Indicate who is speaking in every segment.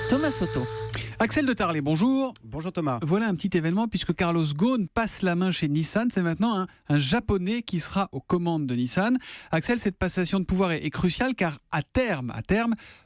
Speaker 1: Thomas Soto.
Speaker 2: Axel de Tarlet, bonjour.
Speaker 3: Bonjour Thomas.
Speaker 2: Voilà un petit événement puisque Carlos Ghosn passe la main chez Nissan. C'est maintenant un Japonais qui sera aux commandes de Nissan. Axel, cette passation de pouvoir est cruciale car à terme,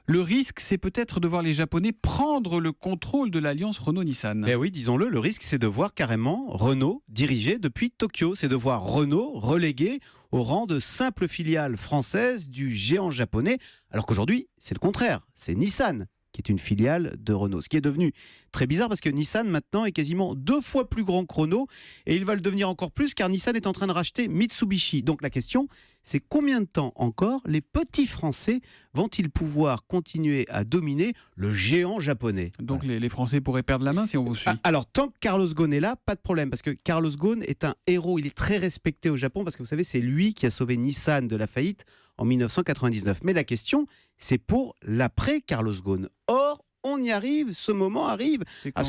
Speaker 2: le risque c'est peut-être de voir les Japonais prendre le contrôle de l'alliance Renault-Nissan.
Speaker 3: Eh oui, disons-le, le risque c'est de voir carrément Renault diriger depuis Tokyo. C'est de voir Renault relégué au rang de simple filiale française du géant japonais, alors qu'aujourd'hui c'est le contraire, c'est Nissan qui est une filiale de Renault. Ce qui est devenu très bizarre parce que Nissan maintenant est quasiment 2 fois plus grand que Renault et il va le devenir encore plus car Nissan est en train de racheter Mitsubishi. Donc la question, c'est combien de temps encore les petits Français vont-ils pouvoir continuer à dominer le géant japonais?
Speaker 2: Donc les Français pourraient perdre la main si on vous suit.
Speaker 3: Alors tant que Carlos Ghosn est là, pas de problème parce que Carlos Ghosn est un héros, il est très respecté au Japon parce que vous savez c'est lui qui a sauvé Nissan de la faillite en 1999. Mais la question, c'est pour l'après Carlos Ghosn. Or, on y arrive, ce moment arrive. À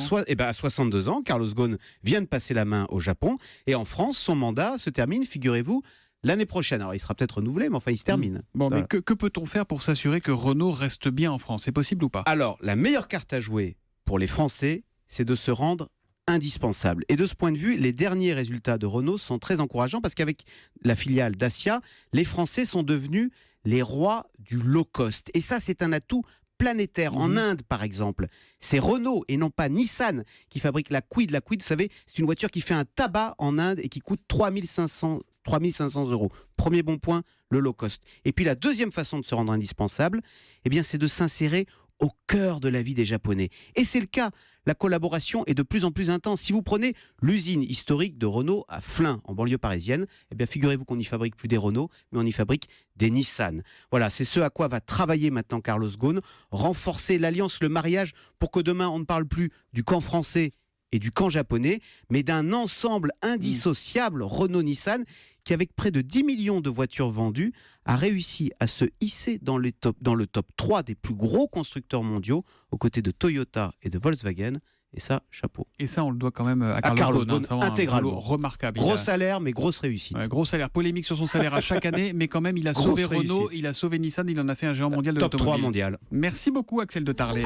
Speaker 3: 62 ans, Carlos Ghosn vient de passer la main au Japon. Et en France, son mandat se termine, figurez-vous, l'année prochaine. Alors, il sera peut-être renouvelé, mais enfin, il se termine.
Speaker 2: Bon,
Speaker 3: Voilà.
Speaker 2: mais que peut-on faire pour s'assurer que Renault reste bien en France? C'est possible ou pas?
Speaker 3: Alors, la meilleure carte à jouer pour les Français, c'est de se rendre indispensable. Et de ce point de vue, les derniers résultats de Renault sont très encourageants parce qu'avec la filiale Dacia, les Français sont devenus les rois du low cost. Et ça, c'est un atout planétaire. En Inde, par exemple, c'est Renault et non pas Nissan qui fabrique la Kwid. La Kwid, vous savez, c'est une voiture qui fait un tabac en Inde et qui coûte 3500 euros. Premier bon point, le low cost. Et puis la deuxième façon de se rendre indispensable, eh bien, c'est de s'insérer au cœur de la vie des Japonais. Et c'est le cas. La collaboration est de plus en plus intense. Si vous prenez l'usine historique de Renault à Flins, en banlieue parisienne, eh bien figurez-vous qu'on n'y fabrique plus des Renault, mais on y fabrique des Nissan. Voilà, c'est ce à quoi va travailler maintenant Carlos Ghosn, renforcer l'alliance, le mariage, pour que demain on ne parle plus du camp français et du camp japonais, mais d'un ensemble indissociable Renault-Nissan qui, avec près de 10 millions de voitures vendues, a réussi à se hisser dans le top 3 des plus gros constructeurs mondiaux, aux côtés de Toyota et de Volkswagen. Et ça, chapeau.
Speaker 2: Et ça, on le doit quand même à
Speaker 3: Carlos
Speaker 2: Carlos
Speaker 3: Ghosn,
Speaker 2: Ghosn,
Speaker 3: intégralement.
Speaker 2: Un boulot remarquable.
Speaker 3: Gros salaire, mais grosse réussite.
Speaker 2: Gros salaire, polémique sur son salaire à chaque année, mais quand même, il a sauvé Renault, il a sauvé Nissan, il en a fait un géant mondial de
Speaker 3: Top
Speaker 2: l'automobile.
Speaker 3: 3 mondial.
Speaker 2: Merci beaucoup, Axel de Tarlet.